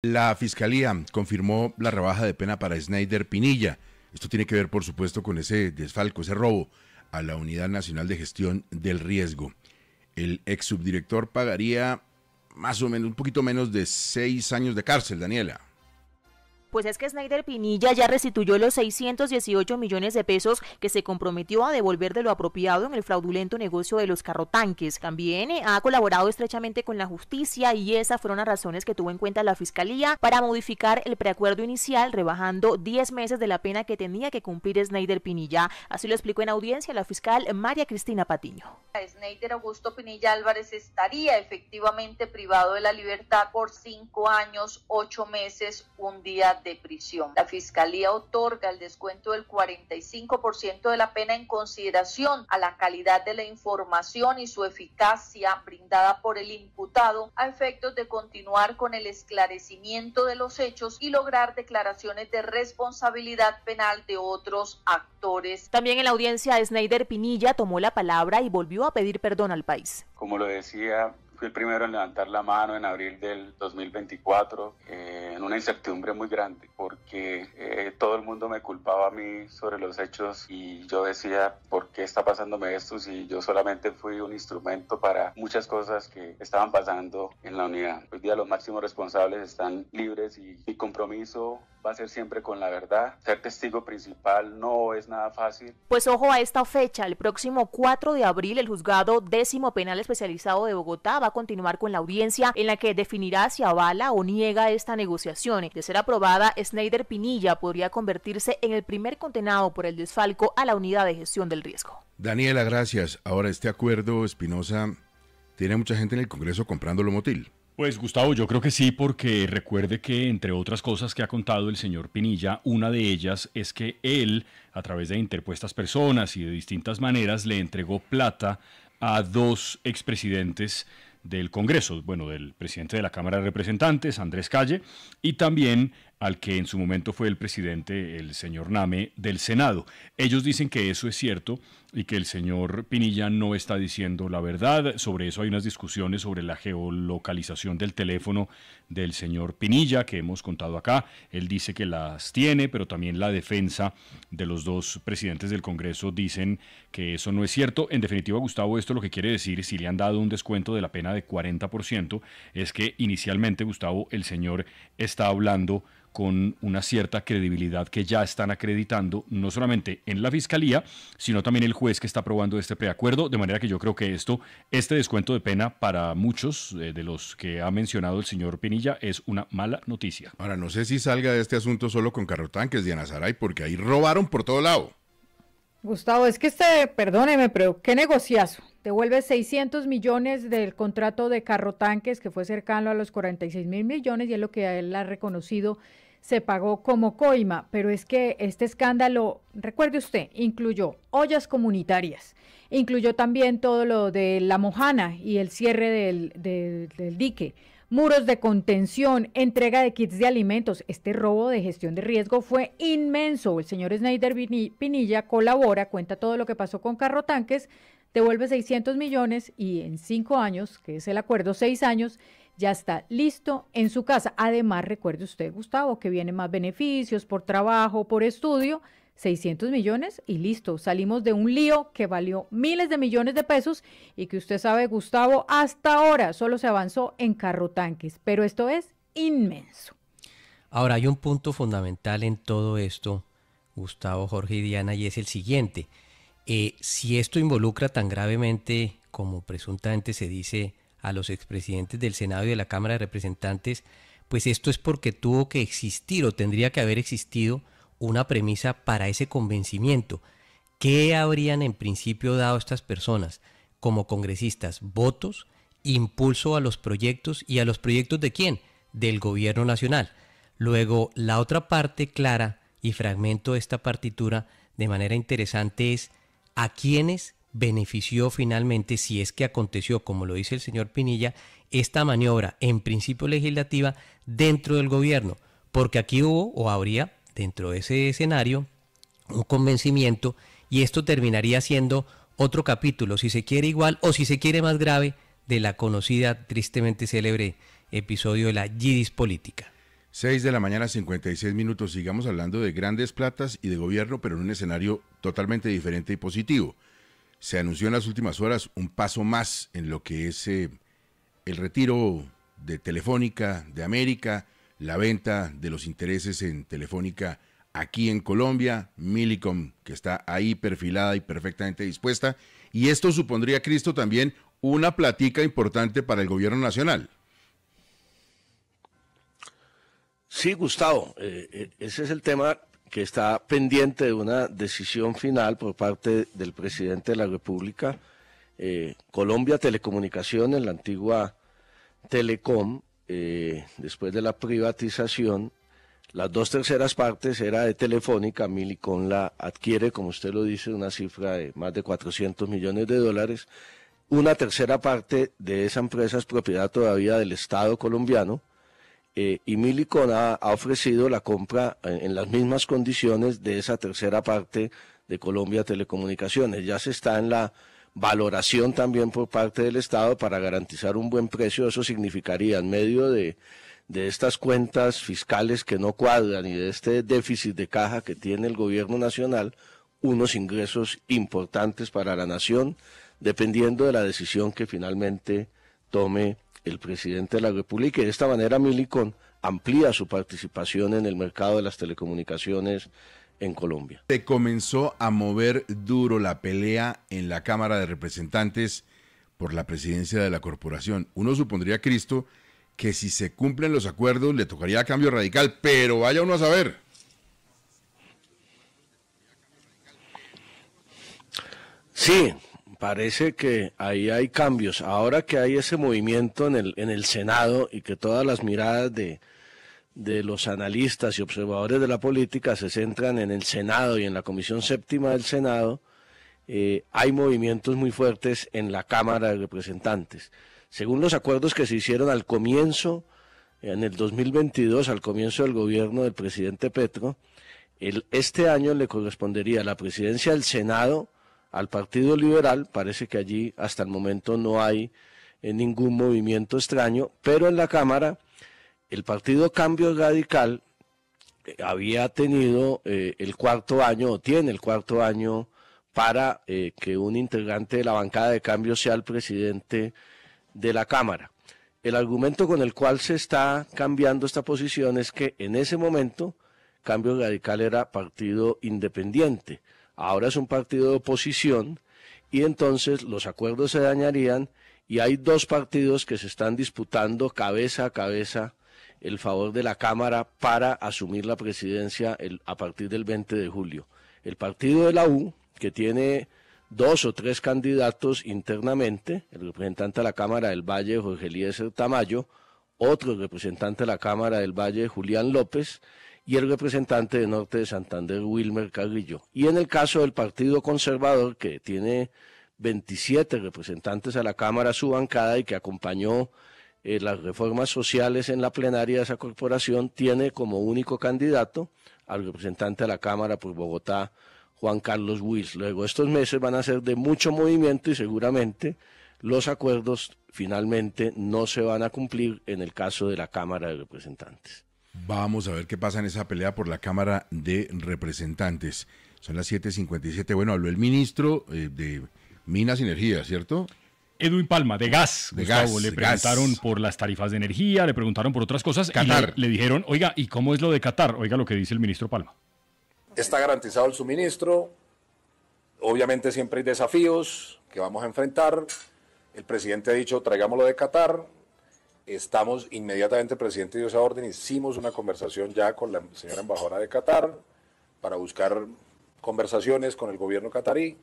La Fiscalía confirmó la rebaja de pena para Snyder Pinilla. Esto tiene que ver, por supuesto, con ese desfalco, ese robo a la Unidad Nacional de Gestión del Riesgo. El ex subdirector pagaría más o menos, un poquito menos de 6 años de cárcel, Daniela. Pues es que Snyder Pinilla ya restituyó los 618 millones de pesos que se comprometió a devolver de lo apropiado en el fraudulento negocio de los carrotanques. También ha colaborado estrechamente con la justicia y esas fueron las razones que tuvo en cuenta la Fiscalía para modificar el preacuerdo inicial, rebajando 10 meses de la pena que tenía que cumplir Snyder Pinilla. Así lo explicó en audiencia la fiscal María Cristina Patiño. Snyder Augusto Pinilla Álvarez estaría efectivamente privado de la libertad por 5 años, 8 meses, un día de prisión. La Fiscalía otorga el descuento del 45% de la pena en consideración a la calidad de la información y su eficacia brindada por el imputado a efectos de continuar con el esclarecimiento de los hechos y lograr declaraciones de responsabilidad penal de otros actores. También en la audiencia, Snyder Pinilla tomó la palabra y volvió a pedir perdón al país. Como lo decía, fui el primero en levantar la mano en abril del 2024, en una incertidumbre muy grande, porque todo el mundo me culpaba a mí sobre los hechos y yo decía, ¿por qué está pasándome esto si yo solamente fui un instrumento para muchas cosas que estaban pasando en la unidad? Hoy día los máximos responsables están libres y mi compromiso va a ser siempre con la verdad. Ser testigo principal no es nada fácil. Pues ojo a esta fecha, el próximo 4 de abril el juzgado 10º penal especializado de Bogotá va a continuar con la audiencia en la que definirá si avala o niega esta negociación. De ser aprobada, Snyder Pinilla podría convertirse en el primer condenado por el desfalco a la Unidad de Gestión del Riesgo. Daniela, gracias. Ahora, este acuerdo, Espinosa, tiene mucha gente en el Congreso comprándolo motil. Pues Gustavo, yo creo que sí, porque recuerde que entre otras cosas que ha contado el señor Pinilla, una de ellas es que él, a través de interpuestas personas y de distintas maneras, le entregó plata a 2 expresidentes del Congreso, bueno, del presidente de la Cámara de Representantes, Andrés Calle, y también al que en su momento fue el presidente, el señor Name, del Senado. Ellos dicen que eso es cierto y que el señor Pinilla no está diciendo la verdad. Sobre eso hay unas discusiones sobre la geolocalización del teléfono del señor Pinilla que hemos contado acá. Él dice que las tiene, pero también la defensa de los 2 presidentes del Congreso dicen que eso no es cierto. En definitiva, Gustavo, esto lo que quiere decir, si le han dado un descuento de la pena de 40%, es que inicialmente, Gustavo, el señor está hablando con una cierta credibilidad que ya están acreditando, no solamente en la Fiscalía, sino también el juez que está aprobando este preacuerdo, de manera que yo creo que este descuento de pena para muchos de los que ha mencionado el señor Pinilla es una mala noticia. Ahora, no sé si salga de este asunto solo con carrotanques, Diana Saray, porque ahí robaron por todo lado. Gustavo, es que perdóneme, pero qué negociazo. Devuelve 600 millones del contrato de carrotanques que fue cercano a los 46.000 millones y es lo que él ha reconocido, se pagó como coima, pero es que este escándalo, recuerde usted, incluyó ollas comunitarias, incluyó también todo lo de La Mojana y el cierre del dique, muros de contención, entrega de kits de alimentos. Este robo de gestión de riesgo fue inmenso. El señor Snyder Pinilla colabora, cuenta todo lo que pasó con carrotanques, devuelve 600 millones y en 5 años, que es el acuerdo, 6 años, ya está listo en su casa. Además, recuerde usted, Gustavo, que vienen más beneficios por trabajo, por estudio, 600 millones y listo. Salimos de un lío que valió miles de millones de pesos y que usted sabe, Gustavo, hasta ahora solo se avanzó en carrotanques, pero esto es inmenso. Ahora, hay un punto fundamental en todo esto, Gustavo, Jorge y Diana, y es el siguiente. Si esto involucra tan gravemente, como presuntamente se dice, a los expresidentes del Senado y de la Cámara de Representantes, pues esto es porque tuvo que existir o tendría que haber existido una premisa para ese convencimiento. ¿Qué habrían en principio dado estas personas como congresistas? Votos, impulso a los proyectos. ¿Y a los proyectos de quién? Del gobierno nacional. Luego, la otra parte clara y fragmento de esta partitura de manera interesante es a quiénes benefició finalmente, si es que aconteció, como lo dice el señor Pinilla, esta maniobra en principio legislativa dentro del gobierno, porque aquí hubo o habría dentro de ese escenario un convencimiento y esto terminaría siendo otro capítulo, si se quiere igual o si se quiere más grave, de la conocida, tristemente célebre episodio de la Yidis política. 6 de la mañana, 56 minutos. Sigamos hablando de grandes platas y de gobierno, pero en un escenario totalmente diferente y positivo. Se anunció en las últimas horas un paso más en lo que es el retiro de Telefónica de América, la venta de los intereses en Telefónica aquí en Colombia, Millicom, que está ahí perfilada y perfectamente dispuesta. Y esto supondría, Cristo, también una platica importante para el gobierno nacional. Sí, Gustavo, ese es el tema que está pendiente de una decisión final por parte del presidente de la República. Colombia Telecomunicaciones, la antigua Telecom, después de la privatización, las 2/3 partes era de Telefónica. Millicom la adquiere, como usted lo dice, una cifra de más de $400 millones. 1/3 parte de esa empresa es propiedad todavía del Estado colombiano. Y Millicom ha ofrecido la compra en las mismas condiciones de esa 1/3 parte de Colombia Telecomunicaciones. Ya se está en la valoración también por parte del Estado para garantizar un buen precio. Eso significaría, en medio de estas cuentas fiscales que no cuadran y de este déficit de caja que tiene el gobierno nacional, unos ingresos importantes para la nación, dependiendo de la decisión que finalmente tome el presidente de la República. Y de esta manera Millicom amplía su participación en el mercado de las telecomunicaciones en Colombia. Se comenzó a mover duro la pelea en la Cámara de Representantes por la presidencia de la corporación. Uno supondría, Cristo, que si se cumplen los acuerdos le tocaría cambio radical, pero vaya uno a saber. Sí, parece que ahí hay cambios. Ahora que hay ese movimiento en el Senado y que todas las miradas de los analistas y observadores de la política se centran en el Senado y en la Comisión Séptima del Senado, hay movimientos muy fuertes en la Cámara de Representantes. Según los acuerdos que se hicieron al comienzo, en el 2022, al comienzo del gobierno del presidente Petro, este año le correspondería la presidencia del Senado al Partido Liberal. Parece que allí hasta el momento no hay ningún movimiento extraño, pero en la Cámara el Partido Cambio Radical había tenido el cuarto año, o tiene el cuarto año, para que un integrante de la bancada de Cambio sea el presidente de la Cámara. El argumento con el cual se está cambiando esta posición es que en ese momento Cambio Radical era partido independiente, ahora es un partido de oposición y entonces los acuerdos se dañarían y hay dos partidos que se están disputando cabeza a cabeza el favor de la Cámara para asumir la presidencia a partir del 20 de julio. El partido de la U, que tiene 2 o 3 candidatos internamente, el representante de la Cámara del Valle, Jorge Eliezer Tamayo, otro representante de la Cámara del Valle, Julián López, y el representante de Norte de Santander, Wilmer Carrillo. Y en el caso del Partido Conservador, que tiene 27 representantes a la Cámara, su bancada, y que acompañó las reformas sociales en la plenaria de esa corporación, tiene como único candidato al representante de la Cámara por Bogotá, Juan Carlos Wills. Luego estos meses van a ser de mucho movimiento y seguramente los acuerdos finalmente no se van a cumplir en el caso de la Cámara de Representantes. Vamos a ver qué pasa en esa pelea por la Cámara de Representantes. Son las 7:57. Bueno, habló el ministro de Minas y Energía, ¿cierto? Edwin Palma, de gas. Gustavo, gas, le preguntaron por las tarifas de energía, le preguntaron por otras cosas. Qatar. Y le dijeron, oiga, ¿y cómo es lo de Qatar? Oiga lo que dice el ministro Palma. Está garantizado el suministro. Obviamente siempre hay desafíos que vamos a enfrentar. El presidente ha dicho, traigámoslo de Qatar. Estamos inmediatamente, el presidente dio esa orden, hicimos una conversación ya con la señora embajadora de Qatar para buscar conversaciones con el gobierno catarí.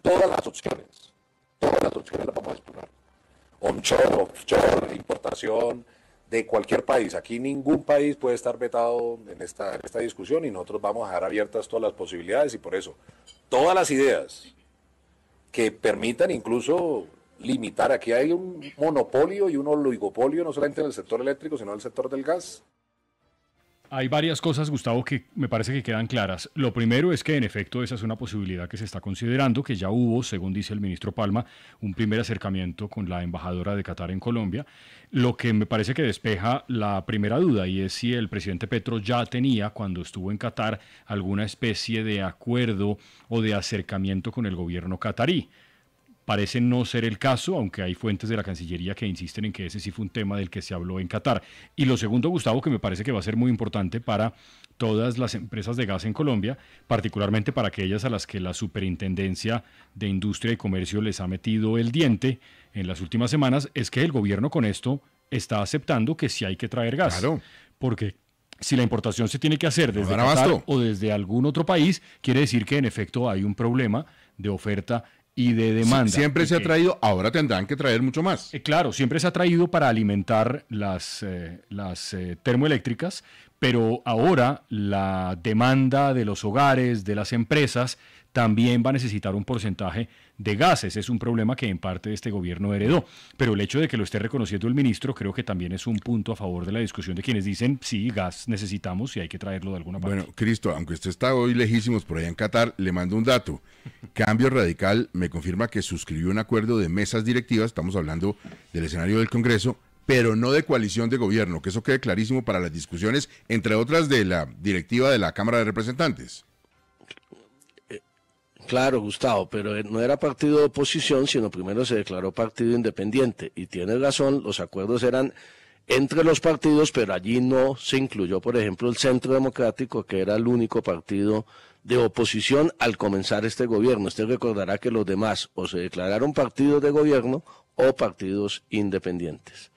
Todas las opciones las vamos a explorar. Onshore, offshore, importación de cualquier país. Aquí ningún país puede estar vetado en esta discusión y nosotros vamos a dejar abiertas todas las posibilidades y por eso todas las ideas que permitan incluso limitar. Aquí hay un monopolio y un oligopolio no solamente en el sector eléctrico sino en el sector del gas. Hay varias cosas, Gustavo, que me parece que quedan claras. Lo primero es que, en efecto, esa es una posibilidad que se está considerando, que ya hubo, según dice el ministro Palma, un primer acercamiento con la embajadora de Qatar en Colombia. Lo que me parece que despeja la primera duda, y es si el presidente Petro ya tenía, cuando estuvo en Qatar, alguna especie de acuerdo o de acercamiento con el gobierno qatarí. Parece no ser el caso, aunque hay fuentes de la Cancillería que insisten en que ese sí fue un tema del que se habló en Qatar. Y lo segundo, Gustavo, que me parece que va a ser muy importante para todas las empresas de gas en Colombia, particularmente para aquellas a las que la Superintendencia de Industria y Comercio les ha metido el diente en las últimas semanas, es que el gobierno con esto está aceptando que sí hay que traer gas. Claro. Porque si la importación se tiene que hacer desde Qatar o desde algún otro país, quiere decir que en efecto hay un problema de oferta y de demanda. Siempre se ha traído, ahora tendrán que traer mucho más. Claro, siempre se ha traído para alimentar las termoeléctricas, pero ahora la demanda de los hogares, de las empresas, también va a necesitar un porcentaje de gases. Es un problema que en parte este gobierno heredó. Pero el hecho de que lo esté reconociendo el ministro creo que también es un punto a favor de la discusión de quienes dicen, sí, gas necesitamos y hay que traerlo de alguna parte. Bueno, Cristo, aunque usted está hoy lejísimos por allá en Qatar, le mando un dato. Cambio Radical me confirma que suscribió un acuerdo de mesas directivas, estamos hablando del escenario del Congreso, pero no de coalición de gobierno, que eso quede clarísimo para las discusiones, entre otras de la directiva de la Cámara de Representantes. Claro, Gustavo, pero no era partido de oposición, sino primero se declaró partido independiente. Y tienes razón, los acuerdos eran entre los partidos, pero allí no se incluyó, por ejemplo, el Centro Democrático, que era el único partido de oposición al comenzar este gobierno. Usted recordará que los demás o se declararon partidos de gobierno o partidos independientes.